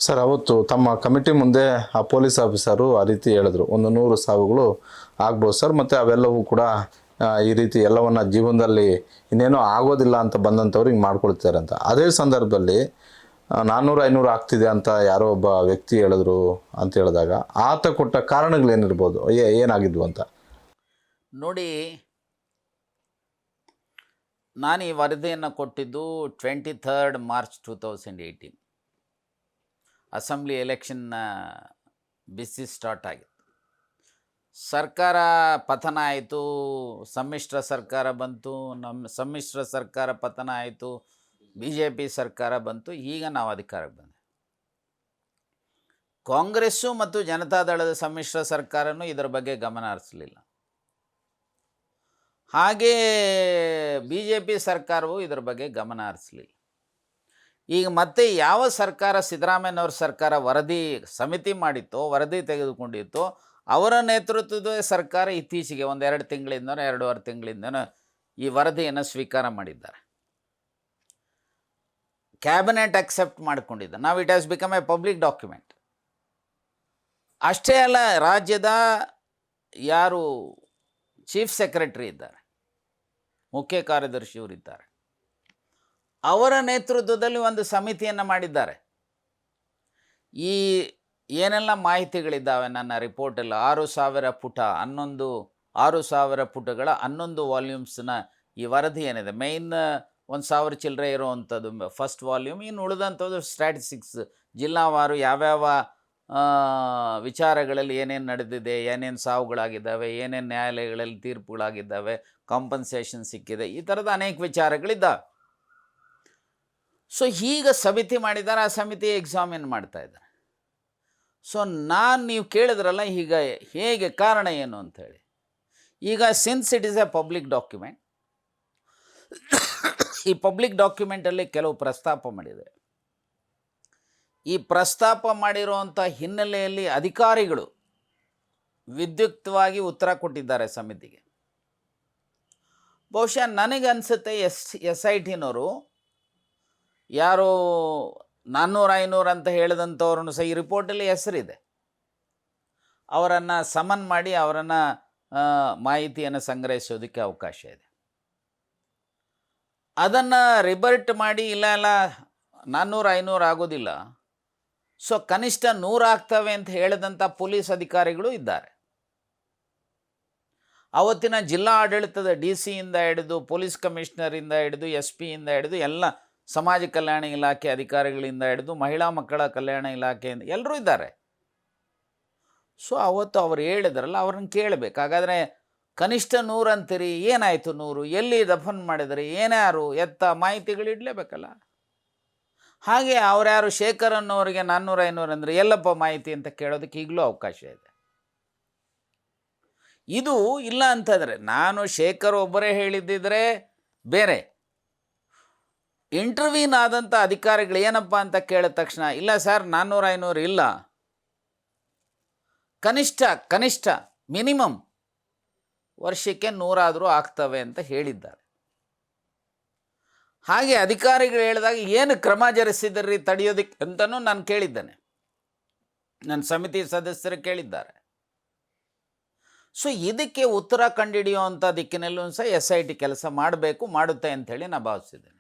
Sir, ಅವತ್ತು ತಮ್ಮ committee ಮುಂದೆ ಆ ಪೊಲೀಸ್ ಆಫೀಸರು ಆ ರೀತಿ ಹೇಳಿದ್ರು, 100 ಸಾವುಗಳು ಆಗ್ಬೋದು ಸರ್, ಮತ್ತು ಅವೆಲ್ಲವೂ ಕೂಡ ಈ ರೀತಿ ಎಲ್ಲವನ್ನ ಜೀವನದಲ್ಲಿ ಇನ್ನೇನೋ ಆಗೋದಿಲ್ಲ ಅಂತ ಬಂದಂಥವ್ರು ಹಿಂಗೆ ಮಾಡ್ಕೊಳ್ತಾರೆ ಅಂತ. ಅದೇ ಸಂದರ್ಭದಲ್ಲಿ 400-500 ಆಗ್ತಿದೆ ಅಂತ ಯಾರೋ ಒಬ್ಬ ವ್ಯಕ್ತಿ ಹೇಳಿದ್ರು ಅಂತ ಹೇಳಿದಾಗ ಆತ ಕೊಟ್ಟ ಕಾರಣಗಳೇನಿರ್ಬೋದು, ಏನಾಗಿದ್ವು ಅಂತ ನೋಡಿ. ನಾನು ಈ ವರದಿಯನ್ನು ಕೊಟ್ಟಿದ್ದು 23 ಮಾರ್ಚ್ 2018. ಅಸೆಂಬ್ಲಿ ಎಲೆಕ್ಷನ್ನ ಬಿಸಿ ಸ್ಟಾರ್ಟ್ ಆಗಿತ್ತು. ಸರ್ಕಾರ ಪತನ ಆಯಿತು, ಸಮ್ಮಿಶ್ರ ಸರ್ಕಾರ ಬಂತು, ನಮ್ಮ ಸಮ್ಮಿಶ್ರ ಸರ್ಕಾರ ಪತನ ಆಯಿತು, BJP ಸರ್ಕಾರ ಬಂತು. ಈಗ ನಾವು ಅಧಿಕಾರಕ್ಕೆ ಬಂದೆ. ಕಾಂಗ್ರೆಸ್ಸು ಮತ್ತು ಜನತಾದಳದ ಸಮ್ಮಿಶ್ರ ಸರ್ಕಾರನೂ ಇದರ ಬಗ್ಗೆ ಗಮನ ಹರಿಸಲಿಲ್ಲ. ಹಾಗೇ BJP ಸರ್ಕಾರವು ಇದರ ಬಗ್ಗೆ ಗಮನ ಹರಿಸಲಿಲ್ಲ. ಈಗ ಮತ್ತೆ ಯಾವ ಸರ್ಕಾರ, ಸಿದ್ದರಾಮಯ್ಯನವ್ರ ಸರ್ಕಾರ ವರದಿ ಸಮಿತಿ ಮಾಡಿತ್ತೋ, ವರದಿ ತೆಗೆದುಕೊಂಡಿತ್ತೋ, ಅವರ ನೇತೃತ್ವದ ಸರ್ಕಾರ ಇತ್ತೀಚೆಗೆ 1-2 ತಿಂಗಳಿಂದನೋ 2.5 ತಿಂಗಳಿಂದನೋ ಈ ವರದಿಯನ್ನು ಸ್ವೀಕಾರ ಮಾಡಿದ್ದಾರೆ. ಕ್ಯಾಬಿನೆಟ್ ಅಕ್ಸೆಪ್ಟ್ ಮಾಡಿಕೊಂಡಿದ್ದ. ನಾವು it has become A public document. ಅಷ್ಟೇ ಅಲ್ಲ, ರಾಜ್ಯದ ಯಾರು ಚೀಫ್ ಸೆಕ್ರೆಟರಿ ಇದ್ದಾರೆ, ಮುಖ್ಯ ಕಾರ್ಯದರ್ಶಿಯವರಿದ್ದಾರೆ, ಅವರ ನೇತೃತ್ವದಲ್ಲಿ ಒಂದು ಸಮಿತಿಯನ್ನು ಮಾಡಿದ್ದಾರೆ. ಈ ಏನೆಲ್ಲ ಮಾಹಿತಿಗಳಿದ್ದಾವೆ ನನ್ನ ರಿಪೋರ್ಟಲ್ಲಿ, 6,000 ಪುಟ, 6,000 ಪುಟಗಳ 11 ವಾಲ್ಯೂಮ್ಸ್ನ ಈ ವರದಿ ಏನಿದೆ, ಮೇಯ್ನ್ 1,000 ಚಿಲ್ಲರೆ ಇರುವಂಥದ್ದು ಫಸ್ಟ್ ವಾಲ್ಯೂಮ್. ಇನ್ನು ಉಳಿದಂಥದ್ದು ಸ್ಟ್ಯಾಟಿಸ್ಟಿಕ್ಸ್, ಜಿಲ್ಲಾವಾರು ಯಾವ್ಯಾವ ವಿಚಾರಗಳಲ್ಲಿ ಏನೇನು ನಡೆದಿದೆ, ಏನೇನು ಸಾವುಗಳಾಗಿದ್ದಾವೆ, ಏನೇನು ನ್ಯಾಯಾಲಯಗಳಲ್ಲಿ ತೀರ್ಪುಗಳಾಗಿದ್ದಾವೆ, ಕಾಂಪನ್ಸೇಷನ್ ಸಿಕ್ಕಿದೆ, ಈ ಥರದ ಅನೇಕ ವಿಚಾರಗಳಿದ್ದಾವೆ. ಸೊ ಈಗ ಸಮಿತಿ ಮಾಡಿದ್ದಾರೆ, ಆ ಸಮಿತಿ ಎಕ್ಸಾಮಿನ್ ಮಾಡ್ತಾ ಇದ್ದಾರೆ. ಸೊ ನೀವು ಕೇಳಿದ್ರಲ್ಲ, ಈಗ ಹೇಗೆ, ಕಾರಣ ಏನು ಅಂಥೇಳಿ. ಈಗ since it is A public document, ಈ ಪಬ್ಲಿಕ್ ಡಾಕ್ಯುಮೆಂಟಲ್ಲಿ ಕೆಲವು ಪ್ರಸ್ತಾಪ ಮಾಡಿದೆ. ಈ ಪ್ರಸ್ತಾಪ ಮಾಡಿರುವಂಥ ಹಿನ್ನೆಲೆಯಲ್ಲಿ ಅಧಿಕಾರಿಗಳು ವಿದ್ಯುಕ್ತವಾಗಿ ಉತ್ತರ ಕೊಟ್ಟಿದ್ದಾರೆ ಸಮಿತಿಗೆ. ಬಹುಶಃ ನನಗನ್ಸುತ್ತೆ SITನವರು ಯಾರೋ 400-500 ಅಂತ ಹೇಳಿದಂಥವ್ರನ್ನು ಸಹ ಈ ರಿಪೋರ್ಟಲ್ಲಿ ಹೆಸರಿದೆ. ಅವರನ್ನು ಸಮನ್ ಮಾಡಿ ಅವರನ್ನು ಮಾಹಿತಿಯನ್ನು ಸಂಗ್ರಹಿಸೋದಕ್ಕೆ ಅವಕಾಶ ಇದೆ. ಅದನ್ನು ರಿಬರ್ಟ್ ಮಾಡಿ ಇಲ್ಲ 400-500 ಆಗೋದಿಲ್ಲ, ಸೊ ಕನಿಷ್ಠ 100 ಆಗ್ತವೆ ಅಂತ ಹೇಳಿದಂಥ ಪೊಲೀಸ್ ಅಧಿಕಾರಿಗಳು ಇದ್ದಾರೆ. ಅವತ್ತಿನ ಜಿಲ್ಲಾ ಆಡಳಿತದ DC-ಯಿಂದ ಹಿಡಿದು, ಪೊಲೀಸ್ ಕಮಿಷನರಿಂದ ಹಿಡಿದು, SP-ಯಿಂದ ಹಿಡಿದು, ಎಲ್ಲ ಸಮಾಜ ಕಲ್ಯಾಣ ಇಲಾಖೆ ಅಧಿಕಾರಿಗಳಿಂದ ಹಿಡಿದು, ಮಹಿಳಾ ಮಕ್ಕಳ ಕಲ್ಯಾಣ ಇಲಾಖೆಯಿಂದ ಎಲ್ಲರೂ ಇದ್ದಾರೆ. ಸೊ ಅವತ್ತು ಅವ್ರು ಹೇಳಿದ್ರಲ್ಲ, ಅವ್ರನ್ನ ಕೇಳಬೇಕು. ಹಾಗಾದರೆ ಕನಿಷ್ಠ 100 ಅಂತೀರಿ, ಏನಾಯಿತು 100, ಎಲ್ಲಿ ದಫನ್ ಮಾಡಿದ್ರಿ, ಏನ್ಯಾರು ಎತ್ತ, ಮಾಹಿತಿಗಳು ಇಡಲೇಬೇಕಲ್ಲ. ಹಾಗೆ ಅವ್ರ್ಯಾರು ಶೇಖರ್ ಅನ್ನೋರಿಗೆ 400-500 ಅಂದರೆ ಎಲ್ಲಪ್ಪ ಮಾಹಿತಿ ಅಂತ ಕೇಳೋದಕ್ಕೆ ಈಗಲೂ ಅವಕಾಶ ಇದೆ. ಇದು ಇಲ್ಲ ಅಂತಂದರೆ, ನಾನು ಶೇಖರ್ ಒಬ್ಬರೇ ಹೇಳಿದ್ದಿದ್ರೆ ಬೇರೆ, ಇಂಟರ್ವ್ಯೂನ್ ಆದಂಥ ಅಧಿಕಾರಿಗಳು ಏನಪ್ಪ ಅಂತ ಕೇಳಿದ ತಕ್ಷಣ, ಇಲ್ಲ ಸರ್ 400-500 ಇಲ್ಲ, ಕನಿಷ್ಠ ಮಿನಿಮಮ್ ವರ್ಷಕ್ಕೆ 100 ಆದರೂ ಆಗ್ತವೆ ಅಂತ ಹೇಳಿದ್ದಾರೆ. ಹಾಗೆ ಅಧಿಕಾರಿಗಳು ಹೇಳಿದಾಗ ಏನು ಕ್ರಮ ಜರುಗಿಸಿದ್ರಿ ತಡೆಯೋದಕ್ಕೆ ಅಂತಲೂ ನಾನು ಕೇಳಿದ್ದೇನೆ, ನನ್ನ ಸಮಿತಿ ಸದಸ್ಯರು ಕೇಳಿದ್ದಾರೆ. ಸೊ ಇದಕ್ಕೆ ಉತ್ತರ ಕಂಡುಹಿಡಿಯುವಂಥ ದಿಕ್ಕಿನಲ್ಲೂ ಸಹ SIT ಕೆಲಸ ಮಾಡಬೇಕು, ಮಾಡುತ್ತೆ ಅಂಥೇಳಿ ನಾನು ಭಾವಿಸಿದ್ದೇನೆ.